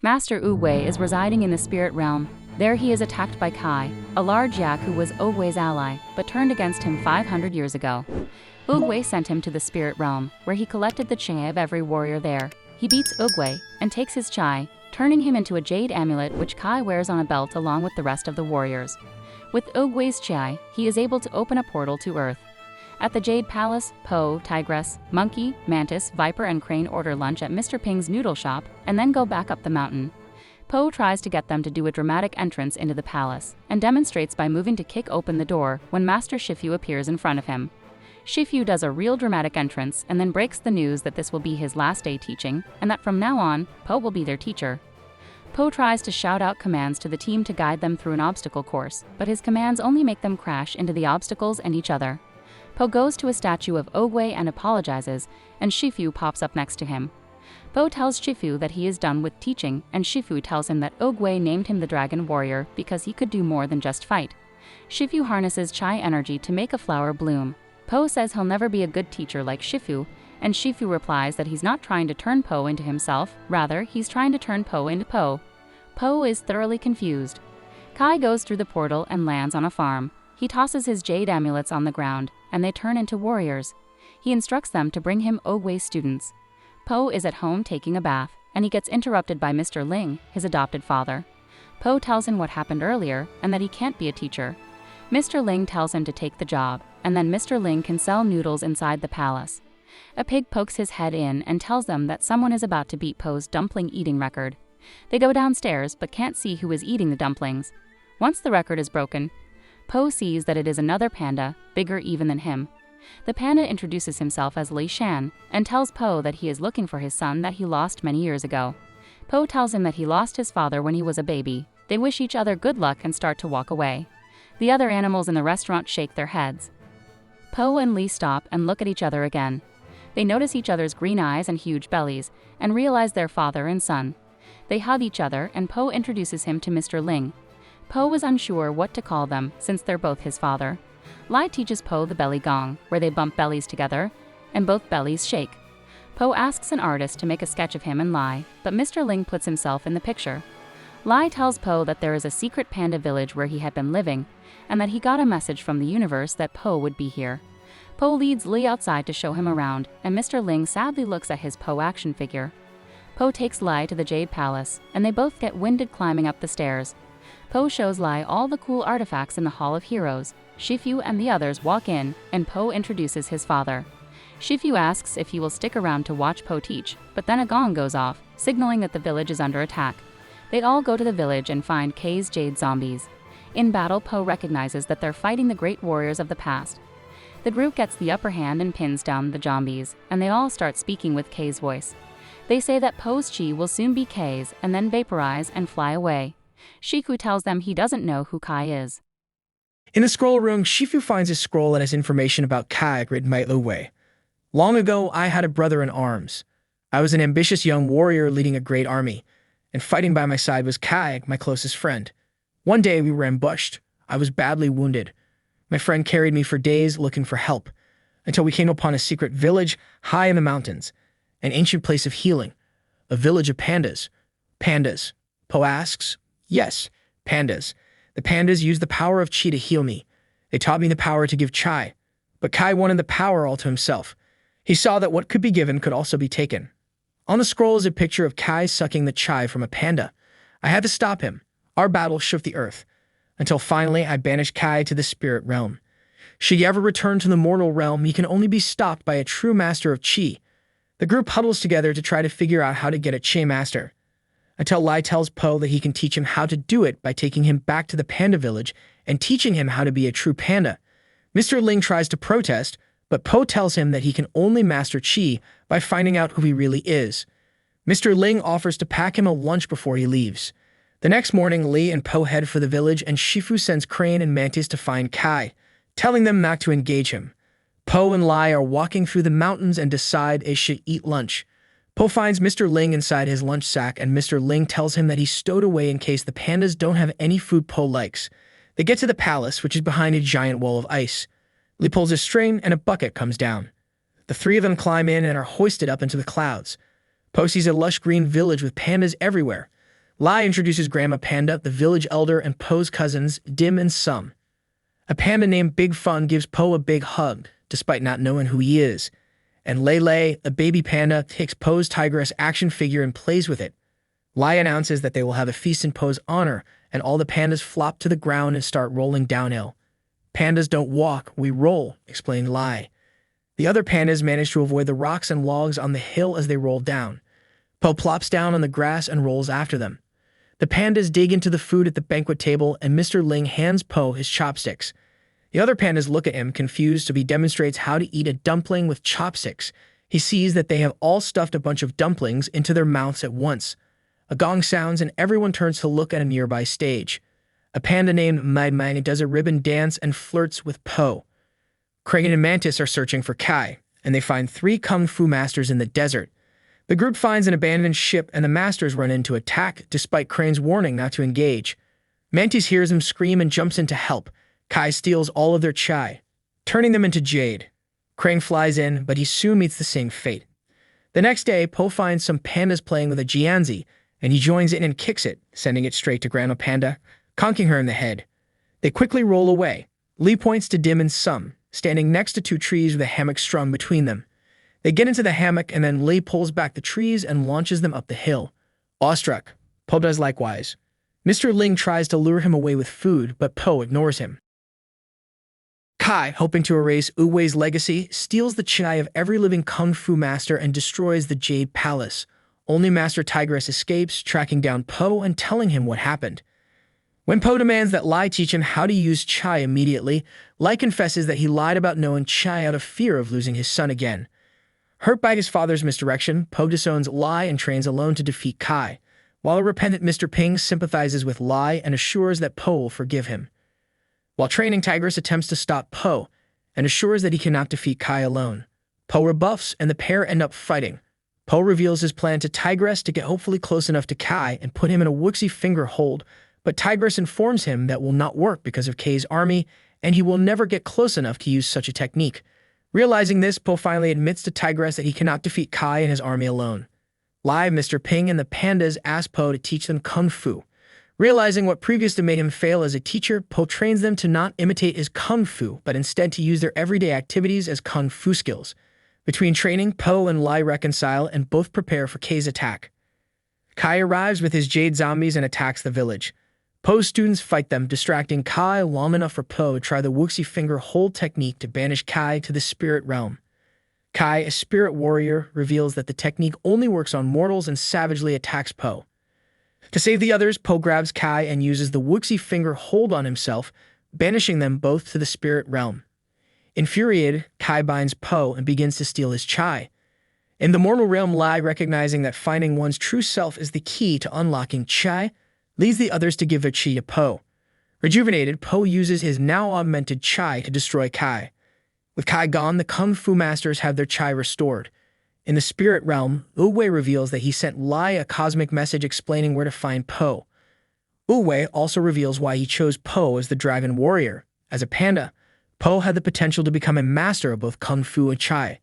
Master Oogway is residing in the spirit realm. There he is attacked by Kai, a large yak who was Oogway's ally, but turned against him 500 years ago. Oogway sent him to the spirit realm, where he collected the chai of every warrior there. He beats Oogway and takes his chai, turning him into a jade amulet which Kai wears on a belt along with the rest of the warriors. With Oogway's chai, he is able to open a portal to Earth. At the Jade Palace, Po, Tigress, Monkey, Mantis, Viper and Crane order lunch at Mr. Ping's noodle shop and then go back up the mountain. Po tries to get them to do a dramatic entrance into the palace and demonstrates by moving to kick open the door when Master Shifu appears in front of him. Shifu does a real dramatic entrance and then breaks the news that this will be his last day teaching and that from now on, Po will be their teacher. Po tries to shout out commands to the team to guide them through an obstacle course, but his commands only make them crash into the obstacles and each other. Po goes to a statue of Oogway and apologizes, and Shifu pops up next to him. Po tells Shifu that he is done with teaching, and Shifu tells him that Oogway named him the Dragon Warrior because he could do more than just fight. Shifu harnesses chai energy to make a flower bloom. Po says he'll never be a good teacher like Shifu, and Shifu replies that he's not trying to turn Po into himself, rather, he's trying to turn Po into Po. Po is thoroughly confused. Kai goes through the portal and lands on a farm. He tosses his jade amulets on the ground, and they turn into warriors. He instructs them to bring him Oogway's students. Po is at home taking a bath, and he gets interrupted by Mr. Ling, his adopted father. Po tells him what happened earlier and that he can't be a teacher. Mr. Ling tells him to take the job, and then Mr. Ling can sell noodles inside the palace. A pig pokes his head in and tells them that someone is about to beat Po's dumpling eating record. They go downstairs but can't see who is eating the dumplings. Once the record is broken, Po sees that it is another panda, bigger even than him. The panda introduces himself as Li Shan and tells Po that he is looking for his son that he lost many years ago. Po tells him that he lost his father when he was a baby. They wish each other good luck and start to walk away. The other animals in the restaurant shake their heads. Po and Li stop and look at each other again. They notice each other's green eyes and huge bellies and realize they're father and son. They hug each other and Po introduces him to Mr. Ling. Po was unsure what to call them since they're both his father. Lai teaches Po the belly gong, where they bump bellies together, and both bellies shake. Po asks an artist to make a sketch of him and Lai, but Mr. Ling puts himself in the picture. Lai tells Po that there is a secret panda village where he had been living, and that he got a message from the universe that Po would be here. Po leads Li outside to show him around, and Mr. Ling sadly looks at his Po action figure. Po takes Lai to the Jade Palace, and they both get winded climbing up the stairs. Po shows Lai all the cool artifacts in the Hall of Heroes. Shifu and the others walk in, and Po introduces his father. Shifu asks if he will stick around to watch Po teach, but then a gong goes off, signaling that the village is under attack. They all go to the village and find K's jade zombies. In battle, Po recognizes that they're fighting the great warriors of the past. The group gets the upper hand and pins down the zombies, and they all start speaking with K's voice. They say that Po's chi will soon be K's and then vaporize and fly away. Shifu tells them he doesn't know who Kai is. In the scroll room, Shifu finds a scroll that has information about Kai written by Oogway. Long ago, I had a brother in arms. I was an ambitious young warrior leading a great army, and fighting by my side was Kai, my closest friend. One day, we were ambushed. I was badly wounded. My friend carried me for days looking for help, until we came upon a secret village high in the mountains, an ancient place of healing, a village of pandas. Pandas? Po asks. Yes, pandas. The pandas used the power of chi to heal me. They taught me the power to give chai, but Kai wanted the power all to himself. He saw that what could be given could also be taken. On the scroll is a picture of Kai sucking the chai from a panda. I had to stop him. Our battle shook the earth, until finally I banished Kai to the spirit realm. Should he ever return to the mortal realm, he can only be stopped by a true master of chi. The group huddles together to try to figure out how to get a chi master, until Lai tells Po that he can teach him how to do it by taking him back to the panda village and teaching him how to be a true panda. Mr. Ling tries to protest, but Po tells him that he can only master chi by finding out who he really is. Mr. Ling offers to pack him a lunch before he leaves. The next morning, Li and Po head for the village, and Shifu sends Crane and Mantis to find Kai, telling them not to engage him. Po and Lai are walking through the mountains and decide they should eat lunch. Po finds Mr. Ling inside his lunch sack, and Mr. Ling tells him that he's stowed away in case the pandas don't have any food Po likes. They get to the palace, which is behind a giant wall of ice. Li pulls a string, and a bucket comes down. The three of them climb in and are hoisted up into the clouds. Po sees a lush green village with pandas everywhere. Lai introduces Grandma Panda, the village elder, and Po's cousins, Dim and Sum. A panda named Big Fun gives Po a big hug, despite not knowing who he is. And Lele, a baby panda, takes Po's tigress action figure and plays with it. Lai announces that they will have a feast in Po's honor, and all the pandas flop to the ground and start rolling downhill. Pandas don't walk, we roll, explained Lai. The other pandas manage to avoid the rocks and logs on the hill as they roll down. Po plops down on the grass and rolls after them. The pandas dig into the food at the banquet table, and Mr. Ling hands Po his chopsticks. The other pandas look at him, confused, so he demonstrates how to eat a dumpling with chopsticks. He sees that they have all stuffed a bunch of dumplings into their mouths at once. A gong sounds, and everyone turns to look at a nearby stage. A panda named Mai Mai does a ribbon dance and flirts with Po. Crane and Mantis are searching for Kai, and they find 3 kung fu masters in the desert. The group finds an abandoned ship, and the masters run in to attack, despite Crane's warning not to engage. Mantis hears them scream and jumps in to help. Kai steals all of their chai, turning them into jade. Crane flies in, but he soon meets the same fate. The next day, Po finds some pandas playing with a Jianzi, and he joins in and kicks it, sending it straight to Grandma Panda, conking her in the head. They quickly roll away. Lee points to Dim and Sum, standing next to 2 trees with a hammock strung between them. They get into the hammock, and then Lee pulls back the trees and launches them up the hill. Awestruck, Po does likewise. Mr. Ling tries to lure him away with food, but Po ignores him. Kai, hoping to erase Uwei's legacy, steals the chai of every living kung fu master and destroys the Jade Palace. Only Master Tigress escapes, tracking down Po and telling him what happened. When Po demands that Lai teach him how to use chai immediately, Lai confesses that he lied about knowing chai out of fear of losing his son again. Hurt by his father's misdirection, Po disowns Lai and trains alone to defeat Kai, while a repentant Mr. Ping sympathizes with Lai and assures that Po will forgive him. While training, Tigress attempts to stop Po and assures that he cannot defeat Kai alone. Po rebuffs, and the pair end up fighting. Po reveals his plan to Tigress to get hopefully close enough to Kai and put him in a wooxy finger hold, but Tigress informs him that will not work because of Kai's army, and he will never get close enough to use such a technique. Realizing this, Po finally admits to Tigress that he cannot defeat Kai and his army alone. Live, Mr. Ping and the pandas ask Po to teach them kung fu. Realizing what previously made him fail as a teacher, Po trains them to not imitate his kung fu, but instead to use their everyday activities as kung fu skills. Between training, Po and Lai reconcile and both prepare for Kai's attack. Kai arrives with his jade zombies and attacks the village. Po's students fight them, distracting Kai long enough for Po to try the Wuxi finger hold technique to banish Kai to the spirit realm. Kai, a spirit warrior, reveals that the technique only works on mortals and savagely attacks Po. To save the others, Po grabs Kai and uses the Wuxi finger hold on himself, banishing them both to the spirit realm. Infuriated, Kai binds Po and begins to steal his chai. In the mortal realm, Lai, recognizing that finding one's true self is the key to unlocking chai, leads the others to give their chi to Po. Rejuvenated, Po uses his now augmented chai to destroy Kai. With Kai gone, the Kung Fu Masters have their chai restored. In the spirit realm, Uwei reveals that he sent Lai a cosmic message explaining where to find Po. Uwei also reveals why he chose Po as the dragon warrior. As a panda, Po had the potential to become a master of both Kung Fu and chai.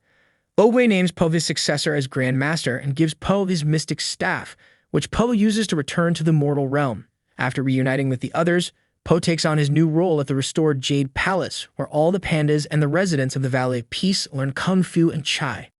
Uwei names Po his successor as Grand Master and gives Po his mystic staff, which Po uses to return to the mortal realm. After reuniting with the others, Po takes on his new role at the restored Jade Palace, where all the pandas and the residents of the Valley of Peace learn Kung Fu and chai.